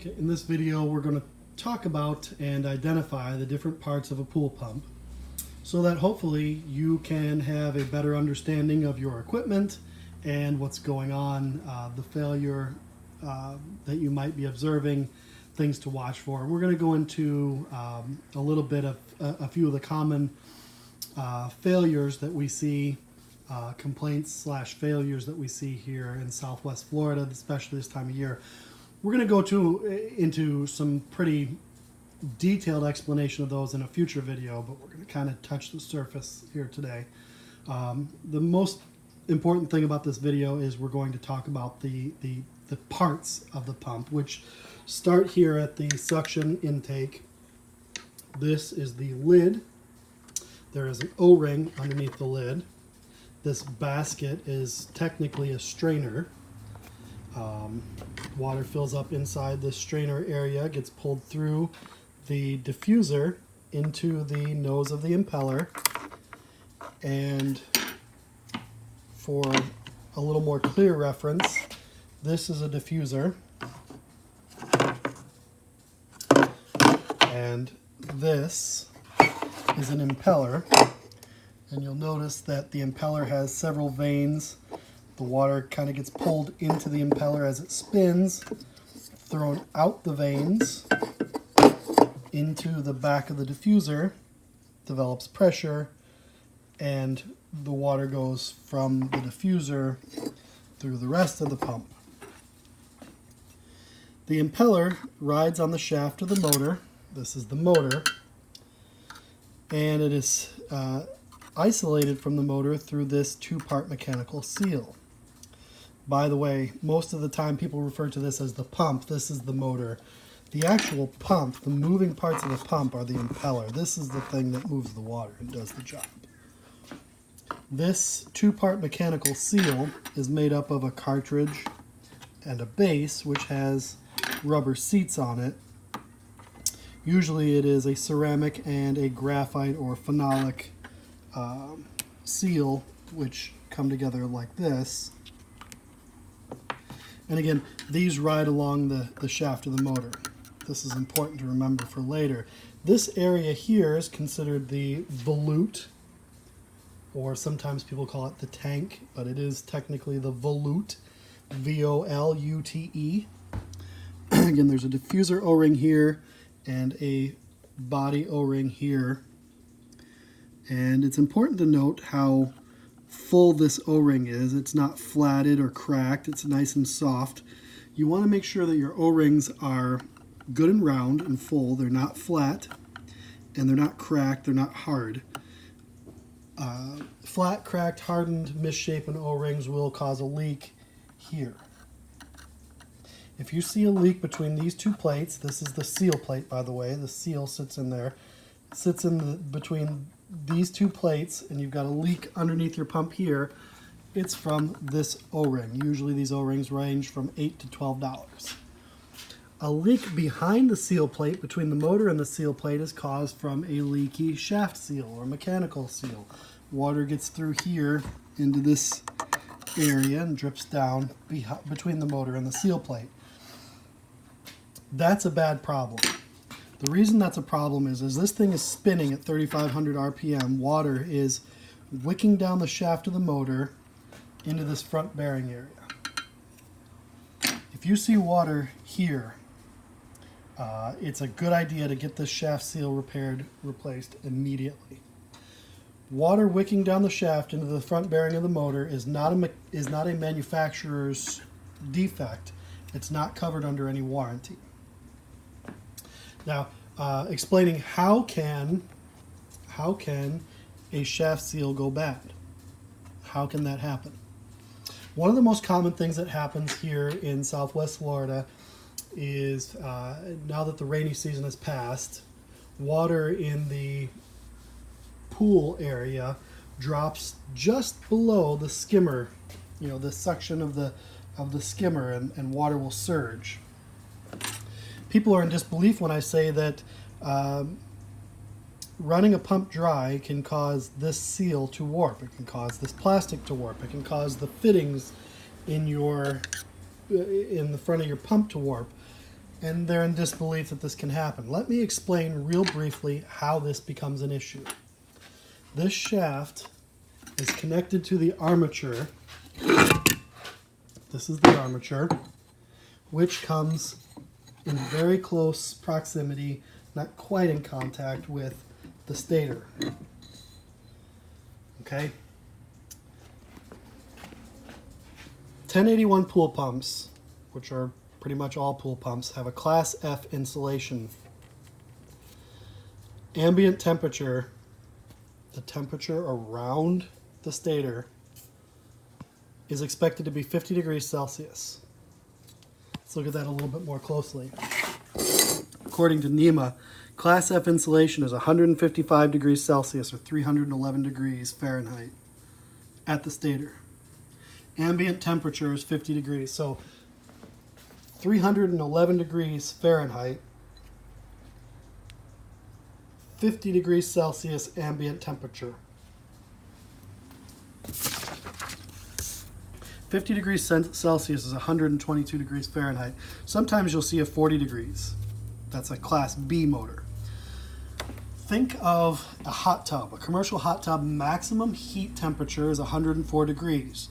Okay, in this video we're going to talk about and identify the different parts of a pool pump so that hopefully you can have a better understanding of your equipment and what's going on, the failure that you might be observing, things to watch for. We're going to go into a little bit of a few of the common failures that we see, complaints / failures that we see here in Southwest Florida, especially this time of year. We're going to go into some pretty detailed explanation of those in a future video, but we're going to kind of touch the surface here today. The most important thing about this video is we're going to talk about the parts of the pump, which start here at the suction intake. This is the lid. There is an O-ring underneath the lid. This basket is technically a strainer. Water fills up inside the strainer area, gets pulled through the diffuser into the nose of the impeller, and for a little more clear reference, this is a diffuser and this is an impeller, and you'll notice that the impeller has several vanes. The water kind of gets pulled into the impeller as it spins, thrown out the vanes into the back of the diffuser, develops pressure, and the water goes from the diffuser through the rest of the pump. The impeller rides on the shaft of the motor. This is the motor, and it is isolated from the motor through this two-part mechanical seal. By the way, most of the time people refer to this as the pump. This is the motor. The actual pump, the moving parts of the pump, are the impeller. This is the thing that moves the water and does the job. This two-part mechanical seal is made up of a cartridge and a base, which has rubber seats on it. Usually it is a ceramic and a graphite or phenolic seal, which come together like this. And again, these ride along the shaft of the motor. This is important to remember for later. This area here is considered the volute, or sometimes people call it the tank, but it is technically the volute, V-O-L-U-T-E. Again, there's a diffuser O-ring here and a body O-ring here. And it's important to note how full this O-ring is. It's not flatted or cracked. It's nice and soft. You want to make sure that your O-rings are good and round and full. They're not flat, and they're not cracked. They're not hard. Flat, cracked, hardened, misshapen O-rings will cause a leak here. If you see a leak between these two plates, this is the seal plate, by the way. The seal sits in there. It sits in between these two plates, and you've got a leak underneath your pump here. It's from this O-ring. Usually these O-rings range from $8 to $12. A leak behind the seal plate, between the motor and the seal plate, is caused from a leaky shaft seal or mechanical seal. Water gets through here into this area and drips down between the motor and the seal plate. That's a bad problem. The reason that's a problem is this thing is spinning at 3,500 RPM. Water is wicking down the shaft of the motor into this front bearing area. If you see water here, it's a good idea to get this shaft seal replaced immediately. Water wicking down the shaft into the front bearing of the motor is not a manufacturer's defect. It's not covered under any warranty. Now, explaining how can a shaft seal go bad? How can that happen? One of the most common things that happens here in Southwest Florida is now that the rainy season has passed, water in the pool area drops just below the skimmer, the suction of the skimmer, and water will surge. People are in disbelief when I say that running a pump dry can cause this seal to warp. It can cause this plastic to warp. It can cause the fittings in the front of your pump to warp. and they're in disbelief that this can happen. Let me explain real briefly how this becomes an issue. This shaft is connected to the armature. This is the armature, which comes in very close proximity, not quite in contact with the stator. Okay? 1081 pool pumps, which are pretty much all pool pumps, have a Class F insulation. Ambient temperature, the temperature around the stator, is expected to be 50 degrees Celsius. Let's look at that a little bit more closely. According to NEMA, Class F insulation is 155 degrees Celsius or 311 degrees Fahrenheit at the stator. Ambient temperature is 50 degrees, so 311 degrees Fahrenheit, 50 degrees Celsius ambient temperature. 50 degrees Celsius is 122 degrees Fahrenheit. Sometimes you'll see a 40 degrees. That's a Class B motor. Think of a hot tub. A commercial hot tub maximum heat temperature is 104 degrees.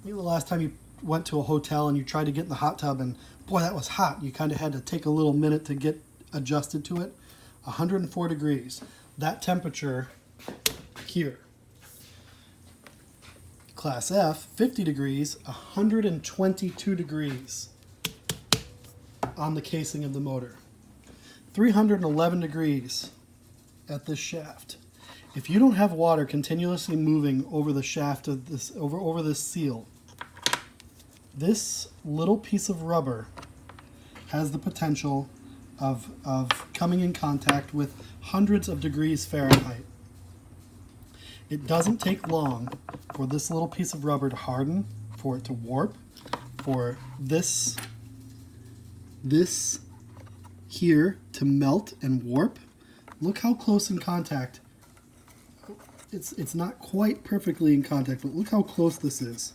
Maybe the last time you went to a hotel and you tried to get in the hot tub and boy, that was hot. You kind of had to take a little minute to get adjusted to it. 104 degrees. That temperature here. Class F, 50 degrees, 122 degrees on the casing of the motor. 311 degrees at this shaft. If you don't have water continuously moving over the shaft of this, over this seal, this little piece of rubber has the potential of coming in contact with hundreds of degrees Fahrenheit. It doesn't take long for this little piece of rubber to harden, for it to warp, for this here to melt and warp. Look how close in contact. It's not quite perfectly in contact, but look how close this is.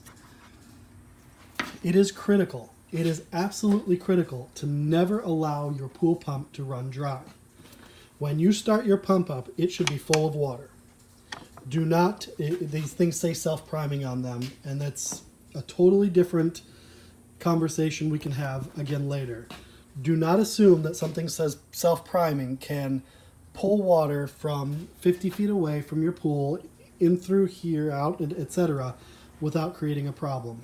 It is critical. It is absolutely critical to never allow your pool pump to run dry. When you start your pump up, it should be full of water. Do not, these things say self-priming on them, and that's a totally different conversation we can have again later. Do not assume that something says self-priming can pull water from 50 feet away from your pool in through here, out, etc. without creating a problem.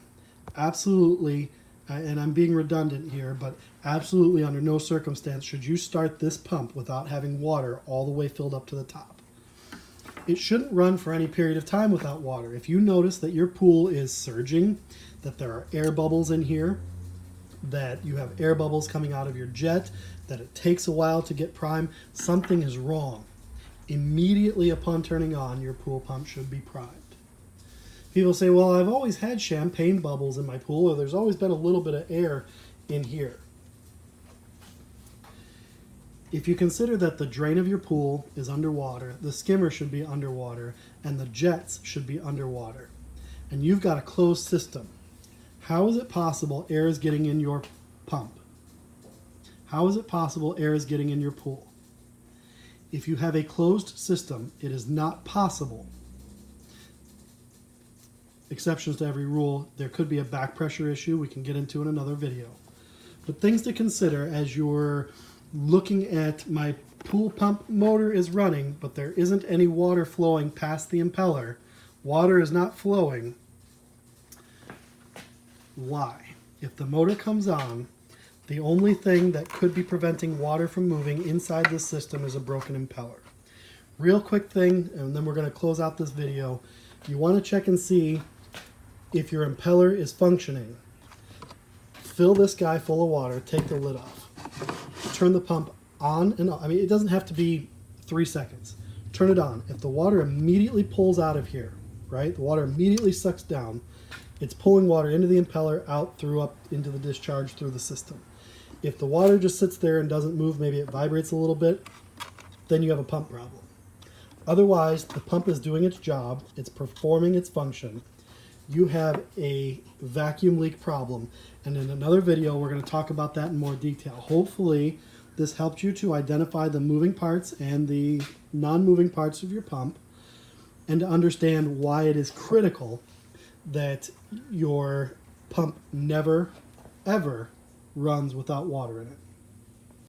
Absolutely, and I'm being redundant here, but absolutely under no circumstance should you start this pump without having water all the way filled up to the top. It shouldn't run for any period of time without water. If you notice that your pool is surging, that there are air bubbles in here, that you have air bubbles coming out of your jet, that it takes a while to get prime, something is wrong. Immediately upon turning on, your pool pump should be primed. People say, well, I've always had champagne bubbles in my pool, or there's always been a little bit of air in here. If you consider that the drain of your pool is underwater, the skimmer should be underwater, and the jets should be underwater, and you've got a closed system, how is it possible air is getting in your pump? How is it possible air is getting in your pool? If you have a closed system, it is not possible. Exceptions to every rule. There could be a back pressure issue we can get into in another video. But things to consider as you're looking at my pool pump motor is running, but there isn't any water flowing past the impeller. Water is not flowing. Why? If the motor comes on, the only thing that could be preventing water from moving inside this system is a broken impeller. Real quick thing, and then we're going to close out this video. You want to check and see if your impeller is functioning. Fill this guy full of water, take the lid off. Turn the pump on and off. I mean, it doesn't have to be 3 seconds. Turn it on. If the water immediately pulls out of here, right? The water immediately sucks down. It's pulling water into the impeller, out, through, up, into the discharge, through the system. If the water just sits there and doesn't move, maybe it vibrates a little bit, then you have a pump problem. Otherwise, the pump is doing its job. It's performing its function. you have a vacuum leak problem. And in another video, we're going to talk about that in more detail. Hopefully, this helped you to identify the moving parts and the non-moving parts of your pump, and to understand why it is critical that your pump never, ever runs without water in it.